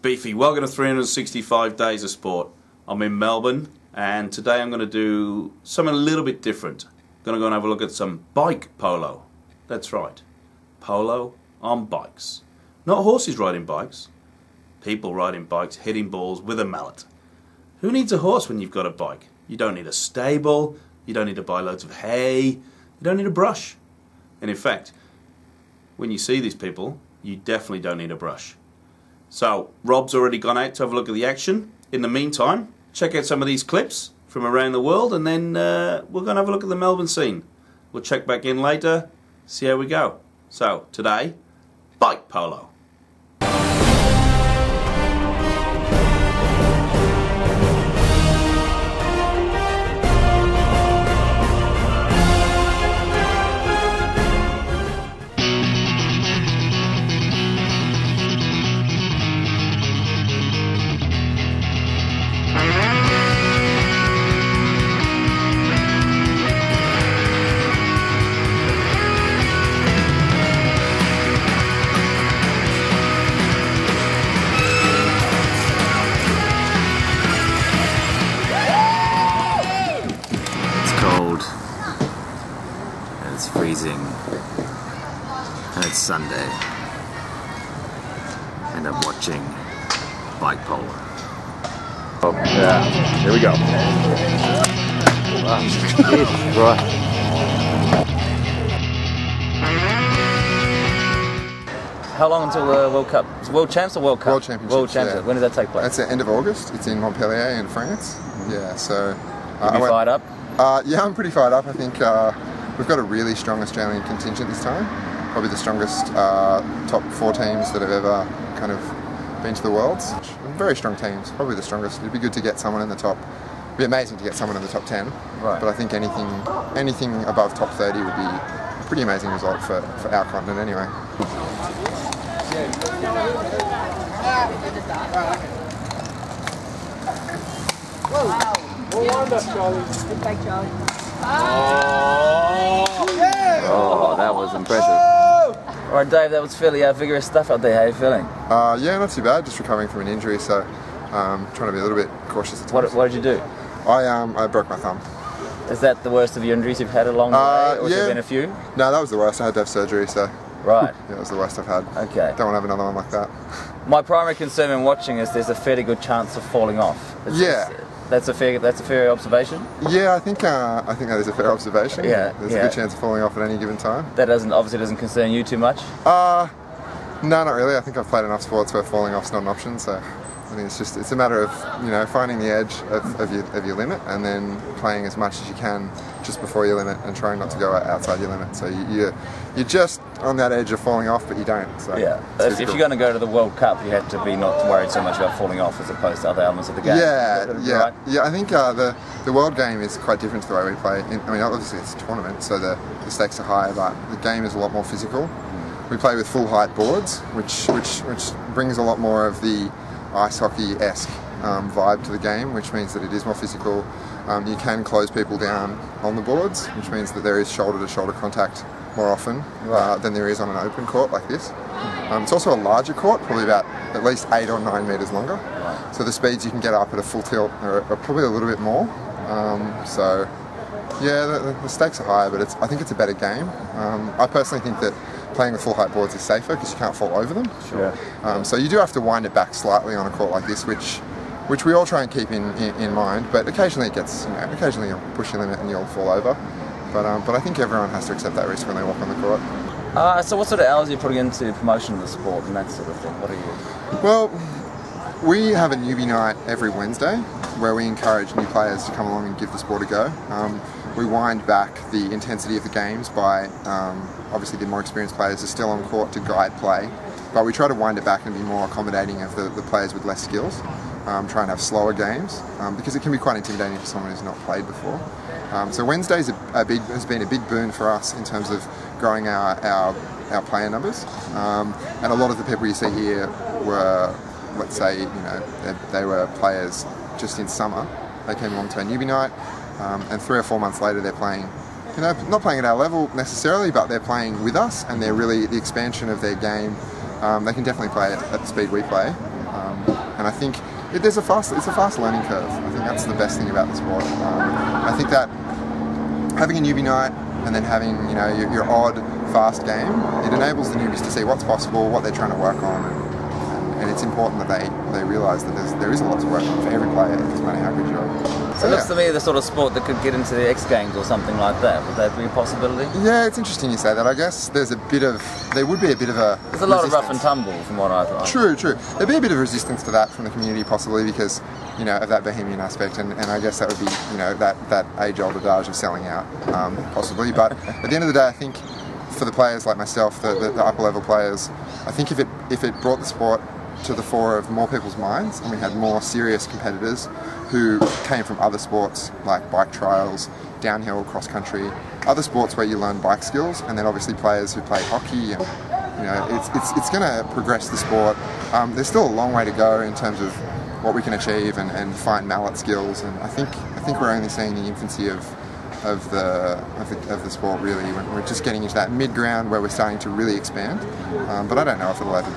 Beefy. Welcome to 365 Days of Sport. I'm in Melbourne and today I'm going to do something a little bit different. I'm going to go and have a look at some bike polo. That's right, polo on bikes. Not horses riding bikes, people riding bikes, hitting balls with a mallet. Who needs a horse when you've got a bike? You don't need a stable, you don't need to buy loads of hay, you don't need a brush. And in fact, when you see these people, you definitely don't need a brush. So, Rob's already gone out to have a look at the action. In the meantime, check out some of these clips from around the world, and then we're going to have a look at the Melbourne scene. We'll check back in later, see how we go. So, today, bike polo. It's freezing and it's Sunday and I'm watching Bike Polo. Oh, yeah, here we go. Wow, Jesus Christ. How long until the World Cup? It's World Champs or World Cup? World Championships. World Championships. Yeah. When does that take place? That's the end of August. It's in Montpellier in France. Yeah, so... Are you fired up? Yeah, I'm pretty fired up. I think we've got a really strong Australian contingent this time. Probably the strongest top 4 teams that have ever kind of been to the Worlds. Very strong teams, probably the strongest. It'd be good to get someone in the top. It'd be amazing to get someone in the top 10. Right. But I think anything above top 30 would be a pretty amazing result for our continent anyway. Wow. Oh, that was impressive. All right, Dave, that was fairly vigorous stuff out there. How are you feeling? Yeah, not too bad. Just recovering from an injury, so trying to be a little bit cautious at times. What did you do? I broke my thumb. Is that the worst of your injuries you've had along the way, or has there been a few? No, that was the worst. I had to have surgery, so... Right. Yeah, it was the worst I've had. Okay. Don't want to have another one like that. My primary concern when watching is there's a fairly good chance of falling off. That's a fair observation. Yeah, I think that is a fair observation. Yeah. There's a good chance of falling off at any given time. That obviously doesn't concern you too much. No, not really. I think I've played enough sports where falling off's not an option. So I think it's a matter of finding the edge of your limit and then playing as much as you can just before your limit and trying not to go outside your limit. So you're just on that edge of falling off, but you don't. So yeah. If you're going to go to the World Cup, you have to be not worried so much about falling off as opposed to other elements of the game. Yeah. I think the world game is quite different to the way we play. Obviously it's a tournament, so the stakes are high, but the game is a lot more physical. We play with full height boards, which brings a lot more of the ice hockey-esque vibe to the game, which means that it is more physical. You can close people down on the boards, which means that there is shoulder-to-shoulder contact more often than there is on an open court like this. It's also a larger court, probably about at least 8 or 9 metres longer. So the speeds you can get up at a full tilt are probably a little bit more. So yeah, the stakes are higher, but I think it's a better game. I personally think that playing with full height boards is safer because you can't fall over them. Sure. So you do have to wind it back slightly on a court like this, which we all try and keep in mind. But occasionally occasionally you'll push your limit and you'll fall over. But I think everyone has to accept that risk when they walk on the court. So what sort of hours are you putting into promotion of the sport and that sort of thing? What are you? Well, we have a newbie night every Wednesday where we encourage new players to come along and give the sport a go. We wind back the intensity of the games by, obviously the more experienced players are still on court to guide play, but we try to wind it back and be more accommodating of the players with less skills, try and have slower games, because it can be quite intimidating for someone who's not played before. So Wednesdays has been a big boon for us in terms of growing our player numbers, and a lot of the people you see here were, let's say, they were players just in summer. They came along to our newbie night, and 3 or 4 months later they're playing, not playing at our level necessarily, but they're playing with us, and they're really the expansion of their game. They can definitely play at the speed we play. And I think it's a fast learning curve. I think that's the best thing about the sport. I think that having a newbie night and then having your odd fast game, it enables the newbies to see what's possible, what they're trying to work on, and it's important that they realise that there is a lot to work on for every player, no matter how good you are. So it looks to me the sort of sport that could get into the X Games or something like that. Would that be a possibility? Yeah, it's interesting you say that. I guess there would be a bit of a There's a lot of rough and tumble from what I thought. True. There'd be a bit of resistance to that from the community possibly because, of that bohemian aspect, and I guess that would be, that age-old adage of selling out, possibly. But at the end of the day, I think for the players like myself, the upper-level players, I think if it brought the sport to the fore of more people's minds and we had more serious competitors who came from other sports like bike trials, downhill, cross-country, other sports where you learn bike skills, and then obviously players who play hockey, and it's going to progress the sport. There's still a long way to go in terms of what we can achieve and fine mallet skills, and I think we're only seeing the infancy of the sport really. We're just getting into that mid-ground where we're starting to really expand, but I don't know if it'll ever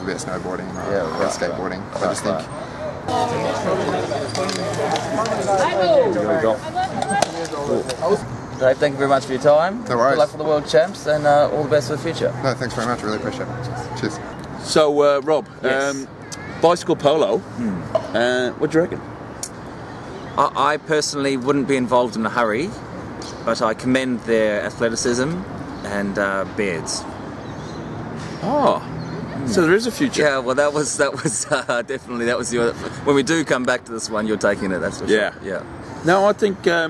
be snowboarding or skateboarding. I just think. Dave, thank you very much for your time. No worries. Good luck for the World Champs and all the best for the future. No, thanks very much. Really appreciate it. Cheers. So, Rob, Yes. bicycle polo. What do you reckon? I personally wouldn't be involved in a hurry, but I commend their athleticism and beards. Oh, so there is a future. Yeah, well, that was definitely your. When we do come back to this one, you're taking it. That's for Yeah. sure. Yeah. No, I think I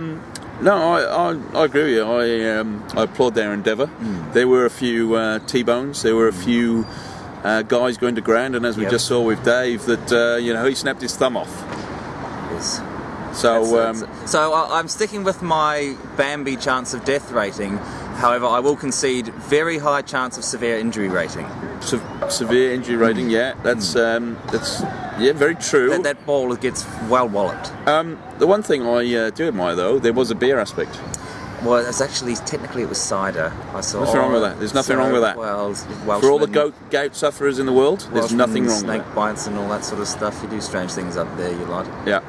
agree with you. I applaud their endeavour. There were a few T-bones. There were a few guys going to ground, and as we just saw with Dave, that he snapped his thumb off. Yes. So So I'm sticking with my Bambi chance of death rating. However, I will concede very high chance of severe injury rating. severe injury rating, yeah, that's very true. That ball gets well walloped. The one thing I do admire though, there was a beer aspect. Well, it's actually technically it was cider. I saw. Nothing wrong with that. There's nothing wrong with that. Well, For all the gout sufferers in the world, there's nothing wrong with snake that. bites and all that sort of stuff. You do strange things up there, you lot. Yeah.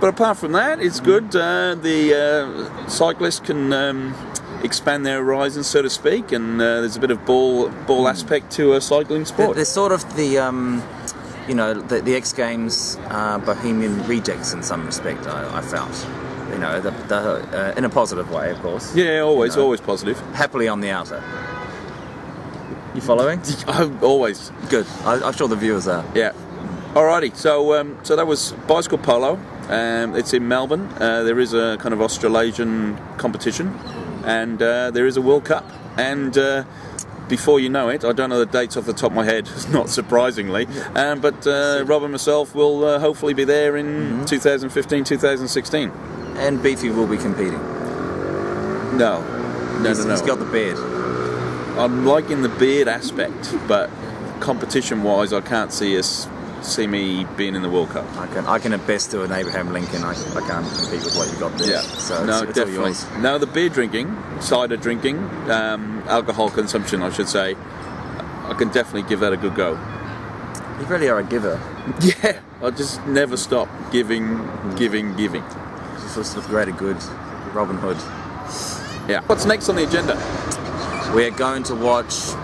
But apart from that, it's good. The cyclists can expand their horizons, so to speak, and there's a bit of ball aspect to a cycling sport. They're sort of the X Games bohemian rejects in some respect. I felt, in a positive way, of course. Yeah, always positive. Happily on the outer. You following? Always. Good. I'm sure the viewers are. Yeah. Alrighty. So that was bicycle polo. It's in Melbourne. There is a kind of Australasian competition, and there is a World Cup. And before you know it, I don't know the dates off the top of my head, not surprisingly, but Rob and myself will hopefully be there in 2015, 2016. And Beefy will be competing. No. He's got the beard. I'm liking the beard aspect, but competition-wise, I can't see me being in the World Cup. I can at best do an Abraham Lincoln. I can't compete with what you got there. Yeah, So no, it's definitely. all yours. No, the beer drinking, cider drinking, alcohol consumption, I should say, I can definitely give that a good go. You really are a giver. Yeah, I just never stop giving. Just sort of greater good, Robin Hood. Yeah. What's next on the agenda? We're going to watch